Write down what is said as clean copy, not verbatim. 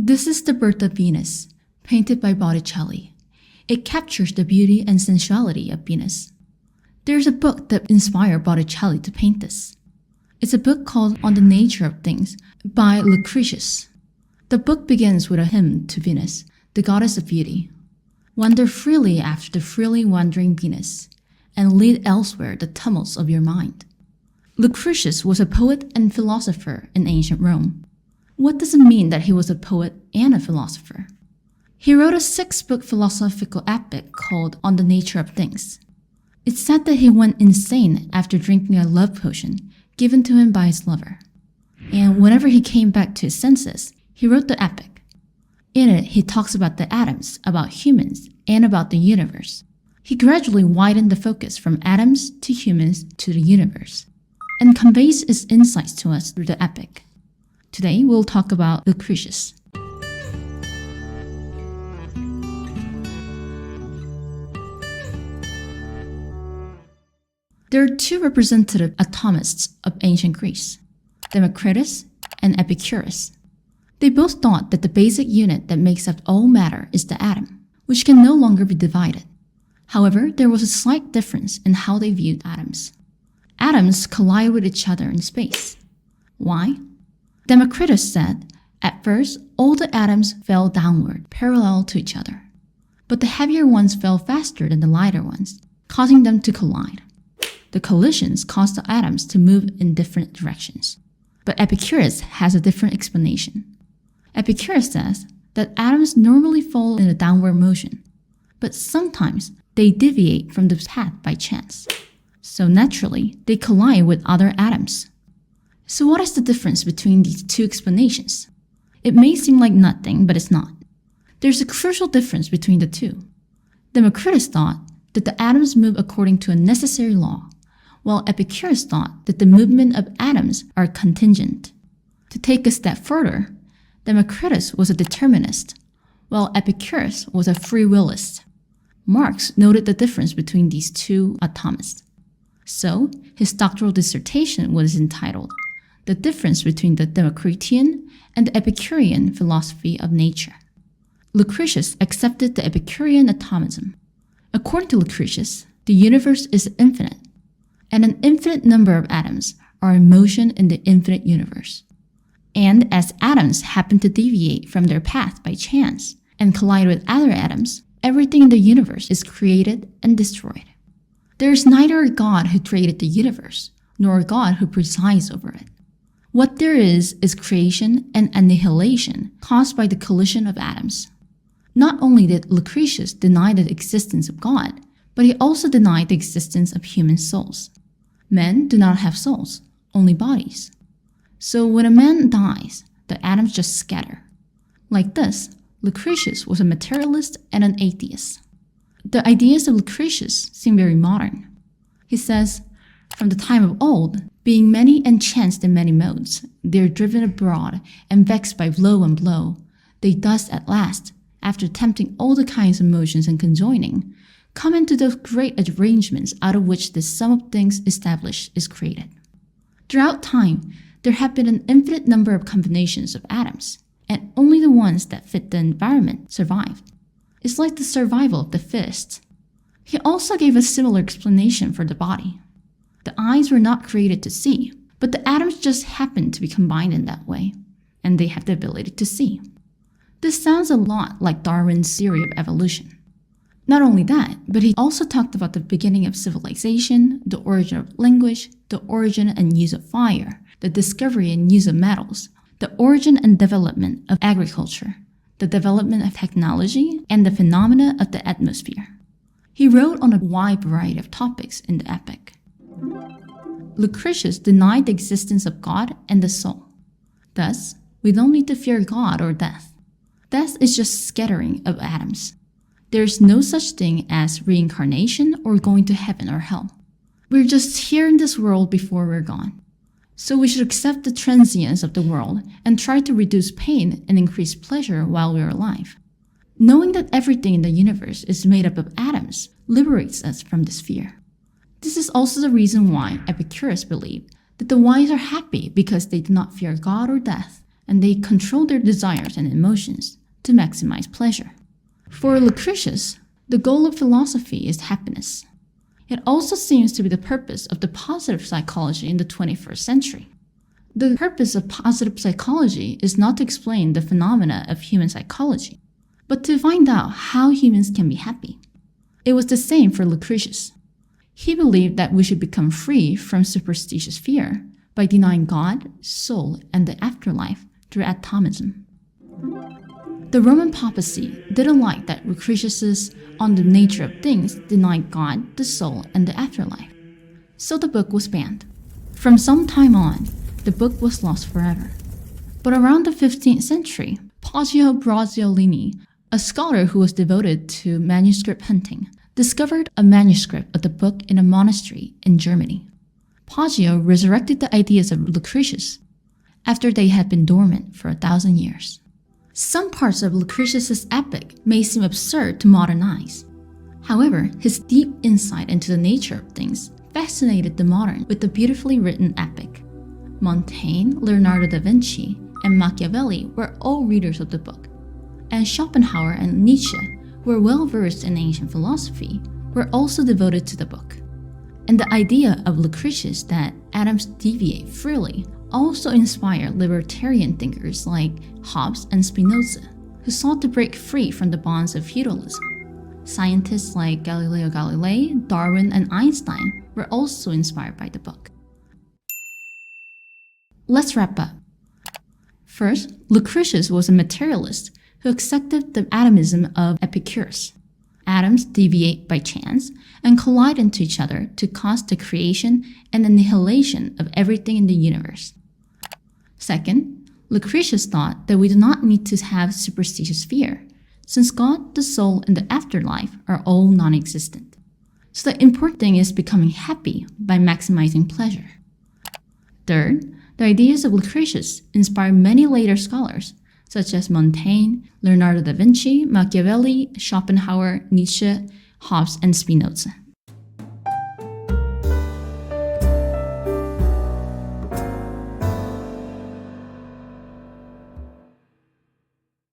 This is The Birth of Venus, painted by Botticelli. It captures the beauty and sensuality of Venus. There's a book that inspired Botticelli to paint this. It's a book called On the Nature of Things by Lucretius. The book begins with a hymn to Venus, the goddess of beauty. Wander freely after the freely wandering Venus, and lead elsewhere the tumults of your mind. Lucretius was a poet and philosopher in ancient Rome. What does it mean that he was a poet and a philosopher? He wrote a 6-book philosophical epic called On the Nature of Things. It's said that he went insane after drinking a love potion given to him by his lover. And whenever he came back to his senses, he wrote the epic. In it, he talks about the atoms, about humans, and about the universe. He gradually widened the focus from atoms to humans to the universe, and conveys his insights to us through the epic. Today, we'll talk about Lucretius. There are 2 representative atomists of ancient Greece, Democritus and Epicurus. They both thought that the basic unit that makes up all matter is the atom, which can no longer be divided. However, there was a slight difference in how they viewed atoms. Atoms collide with each other in space. Why? Democritus said, at first, all the atoms fell downward, parallel to each other. But the heavier ones fell faster than the lighter ones, causing them to collide. The collisions caused the atoms to move in different directions. But Epicurus has a different explanation. Epicurus says that atoms normally fall in a downward motion, but sometimes they deviate from the path by chance. So naturally, they collide with other atoms. So what is the difference between these 2 explanations? It may seem like nothing, but it's not. There's a crucial difference between the 2. Democritus thought that the atoms move according to a necessary law, while Epicurus thought that the movement of atoms are contingent. To take a step further, Democritus was a determinist, while Epicurus was a free willist. Marx noted the difference between these 2 atomists. So, his doctoral dissertation was entitled The Difference Between the Democritian and the Epicurean Philosophy of Nature. Lucretius accepted the Epicurean atomism. According to Lucretius, the universe is infinite, and an infinite number of atoms are in motion in the infinite universe. And as atoms happen to deviate from their path by chance and collide with other atoms, everything in the universe is created and destroyed. There is neither a God who created the universe, nor a God who presides over it. What there is creation and annihilation caused by the collision of atoms. Not only did Lucretius deny the existence of God, but he also denied the existence of human souls. Men do not have souls, only bodies. So when a man dies, the atoms just scatter. Like this, Lucretius was a materialist and an atheist. The ideas of Lucretius seem very modern. He says, from the time of old, being many and chanced in many modes, they are driven abroad and vexed by blow and blow. They thus at last, after attempting all the kinds of motions and conjoining, come into those great arrangements out of which the sum of things established is created. Throughout time, there have been an infinite number of combinations of atoms, and only the ones that fit the environment survived. It's like the survival of the fittest. He also gave a similar explanation for the body. The eyes were not created to see, but the atoms just happened to be combined in that way, and they have the ability to see. This sounds a lot like Darwin's theory of evolution. Not only that, but he also talked about the beginning of civilization, the origin of language, the origin and use of fire, the discovery and use of metals, the origin and development of agriculture, the development of technology, and the phenomena of the atmosphere. He wrote on a wide variety of topics in the epic. Lucretius denied the existence of God and the soul. Thus, we don't need to fear God or death. Death is just scattering of atoms. There is no such thing as reincarnation or going to heaven or hell. We're just here in this world before we're gone. So we should accept the transience of the world and try to reduce pain and increase pleasure while we're alive. Knowing that everything in the universe is made up of atoms liberates us from this fear. This is also the reason why Epicurus believed that the wise are happy because they do not fear God or death, and they control their desires and emotions to maximize pleasure. For Lucretius, the goal of philosophy is happiness. It also seems to be the purpose of the positive psychology in the 21st century. The purpose of positive psychology is not to explain the phenomena of human psychology, but to find out how humans can be happy. It was the same for Lucretius. He believed that we should become free from superstitious fear by denying God, soul, and the afterlife through atomism. The Roman papacy didn't like that Lucretius's On the Nature of Things denied God, the soul, and the afterlife. So the book was banned. From some time on, the book was lost forever. But around the 15th century, Poggio Bracciolini, a scholar who was devoted to manuscript hunting, discovered a manuscript of the book in a monastery in Germany. Poggio resurrected the ideas of Lucretius after they had been dormant for 1,000 years. Some parts of Lucretius's epic may seem absurd to modern eyes. However, his deep insight into the nature of things fascinated the modern with the beautifully written epic. Montaigne, Leonardo da Vinci, and Machiavelli were all readers of the book, and Schopenhauer and Nietzsche, who were well versed in ancient philosophy, were also devoted to the book. And the idea of Lucretius that atoms deviate freely also inspired libertarian thinkers like Hobbes and Spinoza, who sought to break free from the bonds of feudalism. Scientists like Galileo Galilei, Darwin, and Einstein were also inspired by the book. Let's wrap up. First, Lucretius was a materialist who accepted the atomism of Epicurus. Atoms deviate by chance and collide into each other to cause the creation and annihilation of everything in the universe. Second, Lucretius thought that we do not need to have superstitious fear, since God, the soul, and the afterlife are all non-existent. So the important thing is becoming happy by maximizing pleasure. Third, the ideas of Lucretius inspired many later scholars, such as Montaigne, Leonardo da Vinci, Machiavelli, Schopenhauer, Nietzsche, Hobbes, and Spinoza.